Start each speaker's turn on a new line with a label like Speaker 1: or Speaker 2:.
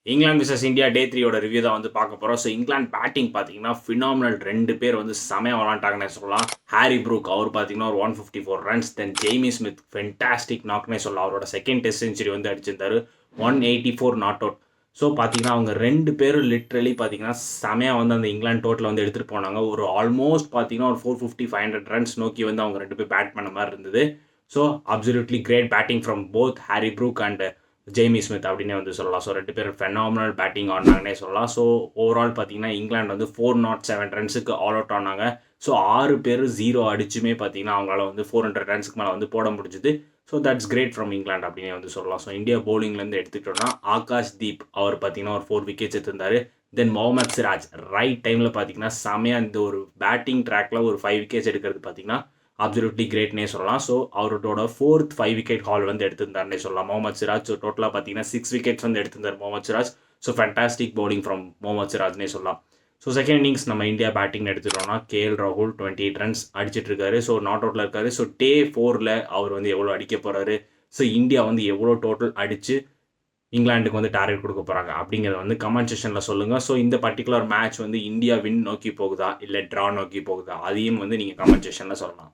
Speaker 1: England versus India டே 3யோட review தான் வந்து பார்க்க போகிறோம். ஸோ இங்கிலாந்து பேட்டிங் பார்த்தீங்கன்னா ஃபினாமினல் 2 பேர் வந்து செமையாக விளாண்டாங்கன்னே சொல்லலாம். ஹாரி ப்ரூக் அவர் பார்த்தீங்கன்னா ஒரு 154 ரன்ஸ், தென் ஜெய்மி ஸ்மித் ஃபென்டாஸ்டிக் நாக்னே சொல்லலாம். அவரோட செகண்ட் டெஸ்ட் செஞ்சுரி வந்து அடிச்சிருந்தாரு, 184 நாட் அவுட். ஸோ பார்த்தீங்கன்னா அவங்க 2 பேரும் லிட்ரலி பார்த்தீங்கன்னா செமையாக வந்து அந்த இங்கிலாந்து டோட்டல் வந்து எடுத்துகிட்டு போனாங்க. ஒரு ஆல்மோஸ்ட் பார்த்தீங்கன்னா ஒரு 450-500 ரன்ஸ் நோக்கி வந்து அவங்க 2 பேர் பேட் பண்ண மாதிரி இருந்தது. So absolutely great batting from both Harry Brook and Jamie Smith அப்படின்னே வந்து சொல்லலாம். ஸோ 2 பேர் ஃபெனாமினல் பேட்டிங் ஆடினாங்கன்னே சொல்லலாம். ஸோ ஓவரால் பார்த்தீங்கன்னா இங்கிலாந்து வந்து 407 ரன்ஸுக்கு ஆல் அவுட் ஆனாங்க. ஸோ 6 பேர் 0 அடிச்சுமே பார்த்தீங்கன்னா அவங்களால வந்து 400 ரன்ஸுக்கு மேலே வந்து போட முடிஞ்சுது. So that's great from England அப்படின்னே வந்து சொல்லலாம். ஸோ இந்தியா பவுலிங்லேருந்து எடுத்துக்கிட்டோம்னா ஆகாஷ் தீப் அவர் பார்த்தீங்கன்னா ஒரு 4 விக்கெட்ஸ் எடுத்திருந்தார். தென் முகமது சிராஜ் ரைட் டைமில் பார்த்தீங்கன்னா செமையாக இந்த ஒரு பேட்டிங் ட்ராக்ல ஒரு 5 விக்கெட்ஸ் எடுக்கிறது பார்த்தீங்கன்னா அப்சல்யூட்லி கிரேட்னே சொல்லலாம். ஸோ அவரோட 4th 5 விக்கெட் ஹால் வந்து எடுத்திருந்தாருன்னே சொல்லலாம் முகமது சிராஜ். ஸோ டோட்டலாக பார்த்தீங்கன்னா 6 விக்கெட்ஸ் வந்து எடுத்திருந்தார் Mohammed Siraj. So fantastic bowling from Mohammed சிராஜ்னே சொல்லலாம். ஸோ செகண்ட் இன்னிங்ஸ் நம்ம இந்தியா பேட்டிங் எடுத்துட்டோம்னா கேஎல் ராகுல் 28 ரன்ஸ் அடிச்சிட்டு இருக்காரு. ஸோ நாட் அவுட்டில் இருக்காரு. ஸோ டே 4ல் அவர் வந்து எவ்வளோ அடிக்க போகிறாரு, ஸோ இந்தியா வந்து எவ்வளோ டோட்டல் அடித்து இங்கிலாந்துக்கு வந்து டார்கெட் கொடுக்க போகிறாங்க அப்படிங்கிறத வந்து கமெண்ட் செக்ஷனில் சொல்லுங்கள். ஸோ இந்த பர்டிகுலர் மேட்ச் வந்து இந்தியா வின் நோக்கி போகுதா இல்லை ட்ரா நோக்கி போகுதா, அதையும் வந்து நீங்கள் கமெண்ட் செக்ஷனில் சொல்லலாம்.